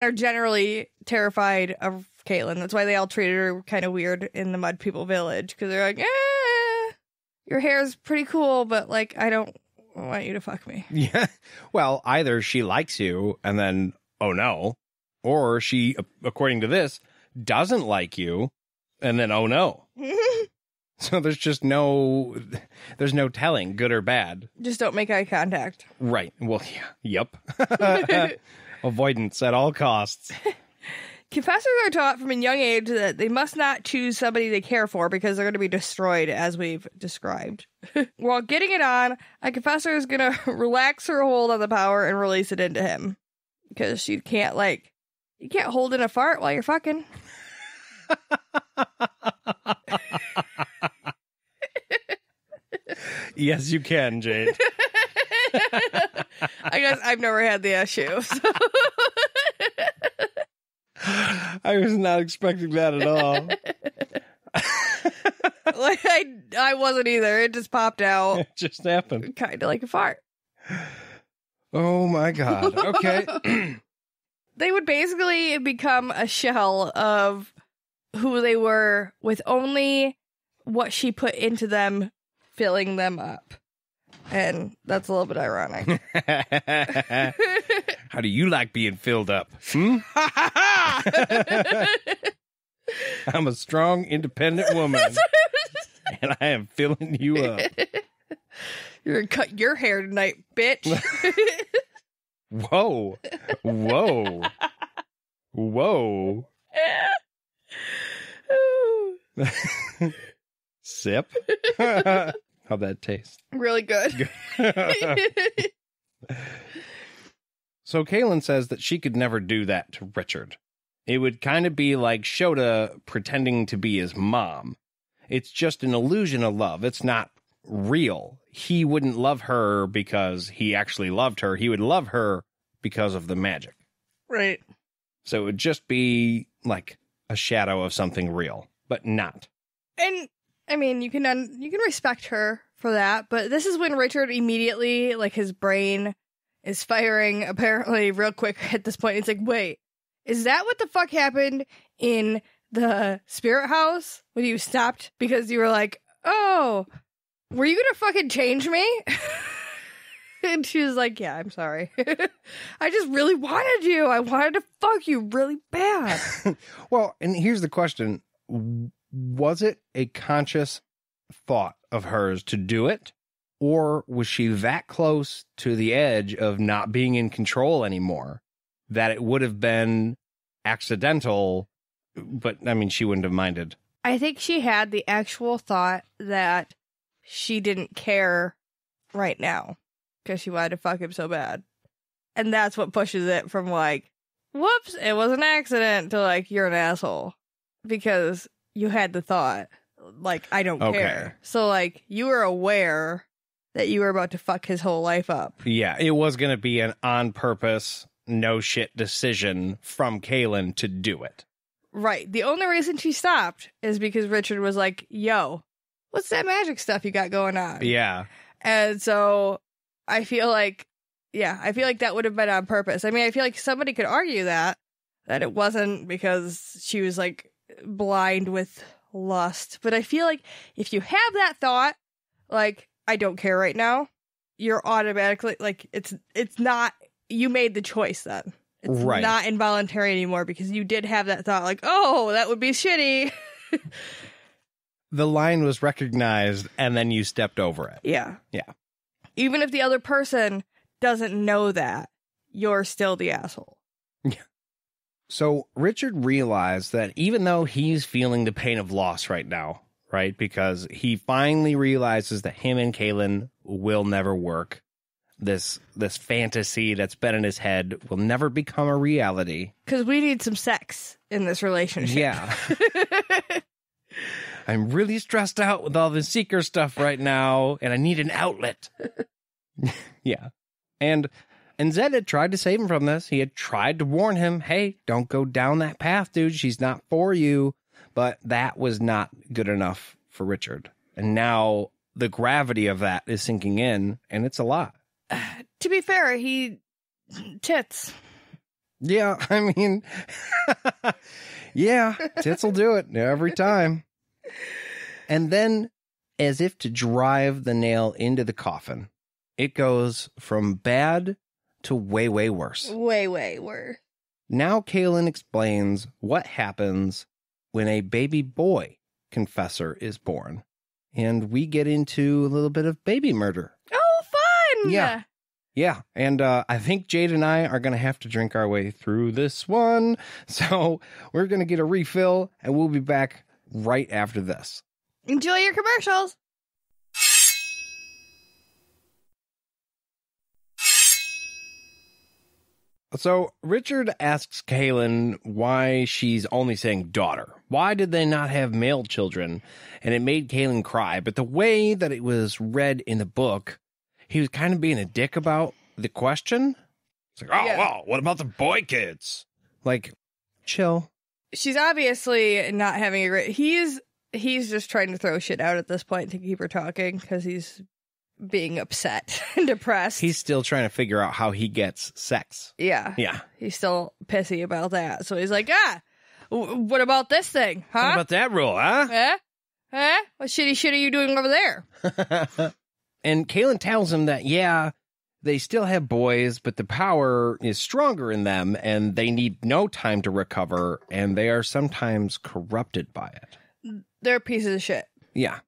are generally terrified of Kahlan. That's why they all treated her kind of weird in the Mud People village. Because they're like, your hair's pretty cool, but, like, I don't want you to fuck me. Yeah. Well, either she likes you and then, oh no. Or she, according to this, doesn't like you and then, oh no. So there's just there's no telling, good or bad. Just don't make eye contact. Right. Well, yeah. Yep. Avoidance at all costs. Confessors are taught from a young age that they must not choose somebody they care for because they're going to be destroyed, as we've described. While getting it on, a confessor is going to relax her hold on the power and release it into him. Because she can't, you can't hold in a fart while you're fucking. Yes, you can, Jade. I guess I've never had the issue. So. I was not expecting that at all. I wasn't either. It just popped out. It just happened. Kind of like a fart. Oh my God. Okay. They would basically become a shell of who they were with only what she put into them filling them up. And that's a little bit ironic. How do you like being filled up? Hmm? I'm a strong, independent woman. And I am filling you up. You're gonna cut your hair tonight, bitch. Whoa. Whoa. Whoa. Sip. How'd that taste? Really good. So Kahlan says that she could never do that to Richard. It would kind of be like Shota pretending to be his mom. It's just an illusion of love. It's not real. He wouldn't love her because he actually loved her. He would love her because of the magic. Right. So it would just be like a shadow of something real, but not. And I mean, you can respect her for that, but this is when Richard immediately, like, his brain is firing apparently real quick at this point. It's like, wait, is that what the fuck happened in the spirit house when you stopped because you were like, oh, were you gonna fucking change me? And she was like, yeah, I'm sorry. I just really wanted you. I wanted to fuck you really bad. Well, and here's the question. Was it a conscious thought of hers to do it? Or was she that close to the edge of not being in control anymore that it would have been accidental, but, I mean, she wouldn't have minded? I think she had the actual thought that she didn't care right now because she wanted to fuck him so bad. And that's what pushes it from, like, whoops, it was an accident, to, like, you're an asshole. Because you had the thought, like, I don't care. So, like, you were aware that you were about to fuck his whole life up. Yeah, it was going to be an on-purpose, no-shit decision from Kahlan to do it. Right. The only reason she stopped is because Richard was like, yo, what's that magic stuff you got going on? Yeah. And so I feel like that would have been on purpose. I mean, I feel like somebody could argue that it wasn't because she was, like, blind with lust. But I feel like if you have that thought, like, I don't care right now, you're automatically, like, it's not, you made the choice then. It's right. Not involuntary anymore because you did have that thought, like, oh, that would be shitty. The line was recognized and then you stepped over it. Yeah. Yeah. Even if the other person doesn't know that, you're still the asshole. Yeah. So Richard realized that even though he's feeling the pain of loss right now, right, because he finally realizes that him and Kahlan will never work. This fantasy that's been in his head will never become a reality. Because we need some sex in this relationship. Yeah. I'm really stressed out with all the Seeker stuff right now, and I need an outlet. Yeah. And Zed had tried to save him from this. He had tried to warn him, hey, don't go down that path, dude. She's not for you. But that was not good enough for Richard. And now the gravity of that is sinking in, and it's a lot. To be fair, tits. Yeah, I mean, yeah, tits will do it every time. And then, as if to drive the nail into the coffin, it goes from bad to way, way worse. Way, way worse. Now Kahlan explains what happens when a baby boy confessor is born. And we get into a little bit of baby murder. Oh, fun! Yeah. Yeah, and I think Jade and I are going to have to drink our way through this one. So we're going to get a refill, and we'll be back right after this. Enjoy your commercials. So Richard asks Kahlan why she's only saying daughter. Why did they not have male children? And it made Kahlan cry. But the way that it was read in the book, he was kind of being a dick about the question. It's like, well, what about the boy kids? Like, chill. She's obviously not having a great... He's just trying to throw shit out at this point to keep her talking because he's being upset and depressed. He's still trying to figure out how he gets sex. Yeah. Yeah. He's still pissy about that. So he's like, what about this thing? Huh? What about that rule, huh? What shitty shit are you doing over there? And Kahlan tells him that, yeah, they still have boys, but the power is stronger in them, and they need no time to recover, and they are sometimes corrupted by it. They're pieces of shit. Yeah.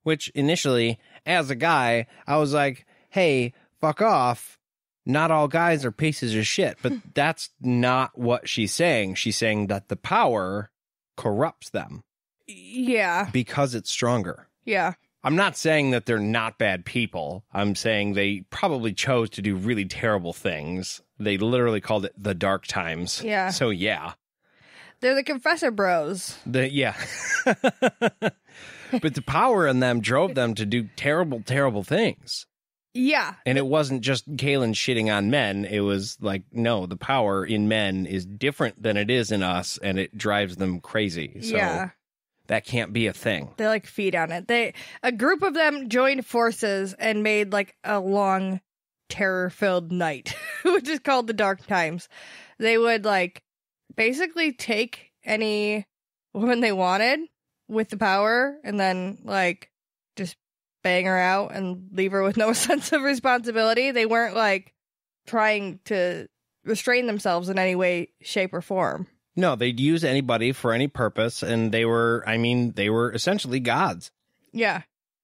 Which initially, as a guy, I was like, hey, fuck off. Not all guys are pieces of shit. But that's not what she's saying. She's saying that the power corrupts them. Yeah. Because it's stronger. Yeah. I'm not saying that they're not bad people. I'm saying they probably chose to do really terrible things. They literally called it the dark times. Yeah. So, yeah. They're the Confessor Bros. Yeah. But the power in them drove them to do terrible, terrible things. Yeah. And it wasn't just Kahlan shitting on men. It was like, no, the power in men is different than it is in us, and it drives them crazy. So yeah. That can't be a thing. They like feed on it. A group of them joined forces and made like a long terror-filled night, which is called the Dark Times. They would like basically take any woman they wanted with the power and then like just bang her out and leave her with no sense of responsibility. They weren't like trying to restrain themselves in any way, shape, or form. No, they'd use anybody for any purpose, and they were essentially gods. Yeah.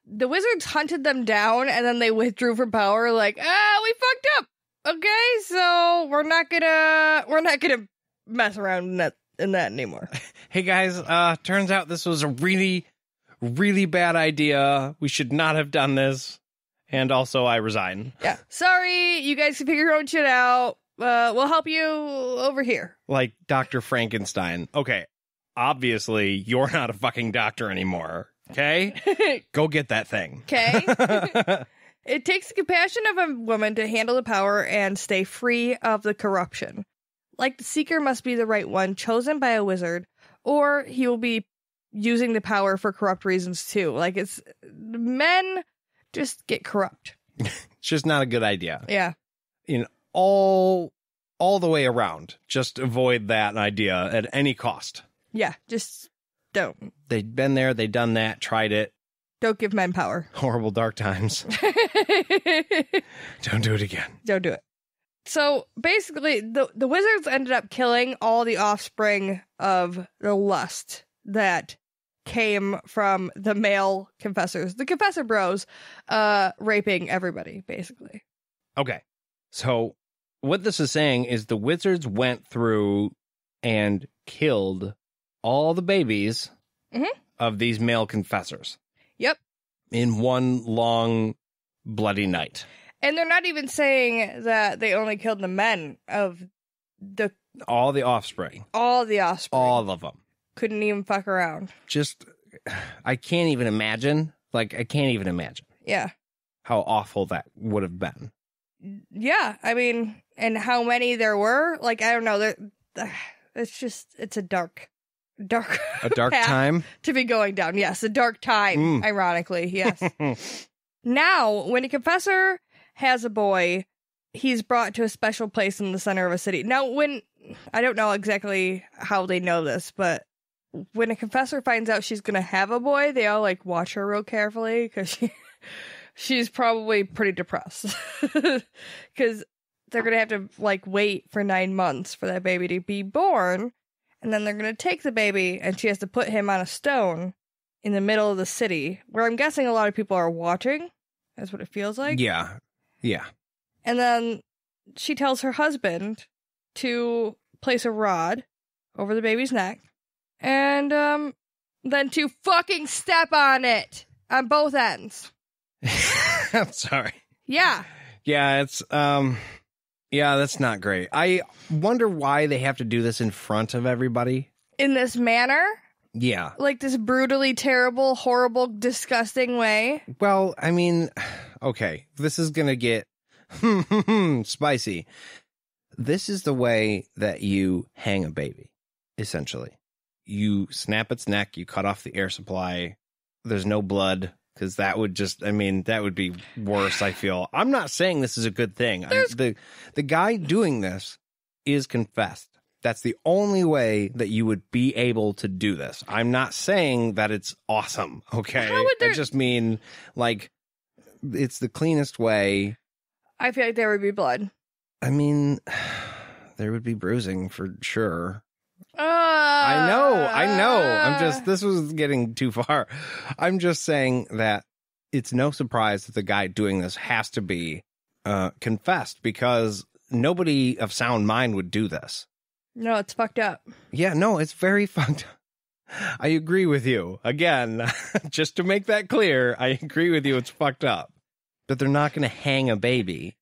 The wizards hunted them down, and then they withdrew from power, like, we fucked up. Okay, so we're not gonna mess around in that anymore. Hey guys, turns out this was a really, really bad idea. We should not have done this. And also, I resign. Yeah. Sorry, you guys can figure your own shit out. We'll help you over here. Like Dr. Frankenstein. Okay, obviously, you're not a fucking doctor anymore, okay? Go get that thing. Okay. It takes the compassion of a woman to handle the power and stay free of the corruption. Like, the seeker must be the right one, chosen by a wizard, or he will be using the power for corrupt reasons, too. Like, men just get corrupt. It's just not a good idea. Yeah. All the way around. Just avoid that idea at any cost. Yeah, just don't. They've been there, they've done that, tried it. Don't give men power. Horrible dark times. Don't do it again. Don't do it. So basically, the wizards ended up killing all the offspring of the lust that came from the male confessors, the Confessor Bros, raping everybody, basically. Okay. So what this is saying is the wizards went through and killed all the babies of these male confessors. Yep. In one long, bloody night. And they're not even saying that they only killed the men of all the offspring. All the offspring. All of them. Couldn't even fuck around. Just, I can't even imagine. Yeah. How awful that would have been. Yeah, I mean, and how many there were? Like, I don't know. It's a dark a dark time to be going down. Yes, a dark time. Ironically, yes. Now, when a confessor has a boy, he's brought to a special place in the center of a city. Now, when I don't know exactly how they know this, but when a confessor finds out she's going to have a boy, they all like watch her real carefully because she's probably pretty depressed because they're going to have to like wait for 9 months for that baby to be born. And then they're going to take the baby and she has to put him on a stone in the middle of the city where I'm guessing a lot of people are watching. That's what it feels like. Yeah. Yeah. And then she tells her husband to place a rod over the baby's neck and then to fucking step on it on both ends. I'm sorry. Yeah. Yeah, it's yeah, that's not great. I wonder why they have to do this in front of everybody. In this manner? Yeah. Like this brutally terrible, horrible, disgusting way? Well, I mean, okay, this is going to get spicy. This is the way that you hang a baby, essentially. You snap its neck, you cut off the air supply. There's no blood, because that would just, I mean, that would be worse, I feel. I'm not saying this is a good thing. The guy doing this is confessed. That's the only way that you would be able to do this. I'm not saying that it's awesome, okay? I just mean, like, it's the cleanest way. I feel like there would be blood. I mean, there would be bruising for sure. I know. This was getting too far. I'm just saying that it's no surprise that the guy doing this has to be confessed, because nobody of sound mind would do this. No, it's fucked up. Yeah, no, it's very fucked up. I agree with you. Again, just to make that clear, I agree with you. It's fucked up. But they're not going to hang a baby.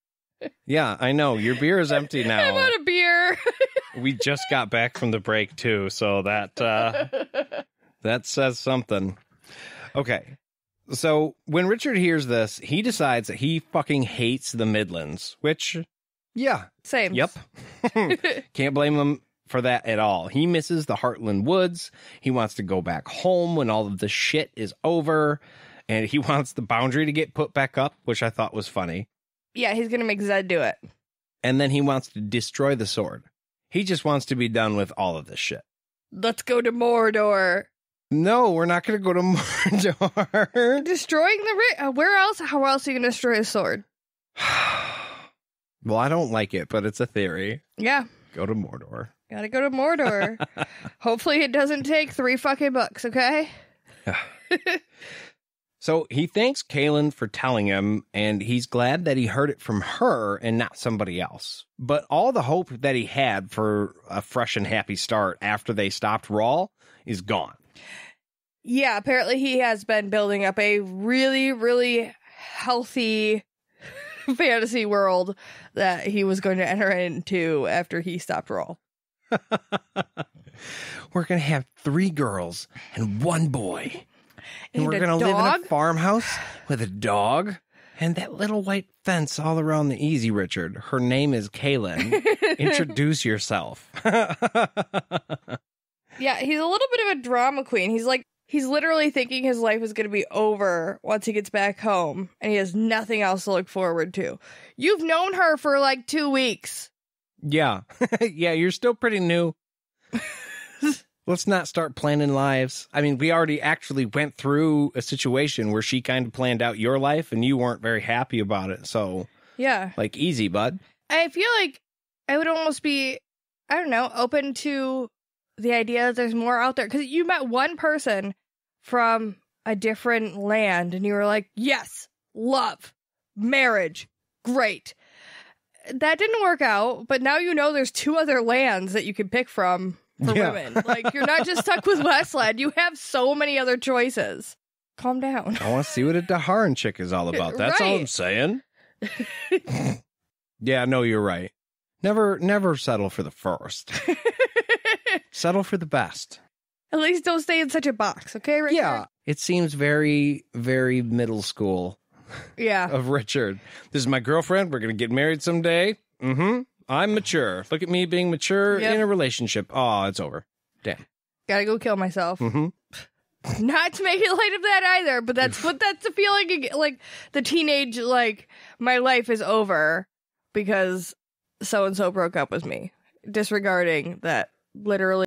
Yeah, I know. Your beer is empty now. I'm out of beer. We just got back from the break, too, so that says something. Okay. So when Richard hears this, he decides that he fucking hates the Midlands, which, yeah. Same. Yep. Can't blame him for that at all. He misses the Heartland Woods. He wants to go back home when all of the shit is over, and he wants the boundary to get put back up, which I thought was funny. Yeah, he's going to make Zed do it. And then he wants to destroy the sword. He just wants to be done with all of this shit. Let's go to Mordor. No, we're not going to go to Mordor. Destroying the where else? How else are you going to destroy a sword? Well, I don't like it, but it's a theory. Yeah. Go to Mordor. Gotta go to Mordor. Hopefully it doesn't take 3 fucking books, okay? So he thanks Kahlan for telling him, and he's glad that he heard it from her and not somebody else. But all the hope that he had for a fresh and happy start after they stopped Rawl is gone. Yeah, apparently he has been building up a really, really healthy fantasy world that he was going to enter into after he stopped Rawl. We're going to have 3 girls and 1 boy. And we're going to live in a farmhouse with a dog and that little white fence all around the easy, Richard. Her name is Kahlan. Introduce yourself. Yeah, he's a little bit of a drama queen. He's literally thinking his life is going to be over once he gets back home, and he has nothing else to look forward to. You've known her for like 2 weeks. Yeah. Yeah, you're still pretty new. Let's not start planning lives. I mean, we already actually went through a situation where she kind of planned out your life and you weren't very happy about it. So, yeah. Like, easy, bud. I feel like I would almost be, I don't know, open to the idea that there's more out there. Because you met one person from a different land and you were like, yes, love, marriage, great. That didn't work out, but now you know there's 2 other lands that you can pick from. For women. Like, you're not just stuck with Westland. You have so many other choices. Calm down. I want to see what a Daharan chick is all about. That's all I'm saying. Yeah, no, you're right. Never settle for the first. Settle for the best. At least don't stay in such a box, okay, Richard? Yeah. It seems very, very middle school. Yeah. Of Richard. This is my girlfriend. We're going to get married someday. Mm-hmm. I'm mature. Look at me being mature in a relationship. Oh, it's over. Damn. Gotta go kill myself. Mm-hmm. Not to make it light of that either, but that's the feeling, like, the teenage, like, my life is over because so-and-so broke up with me. disregarding that literally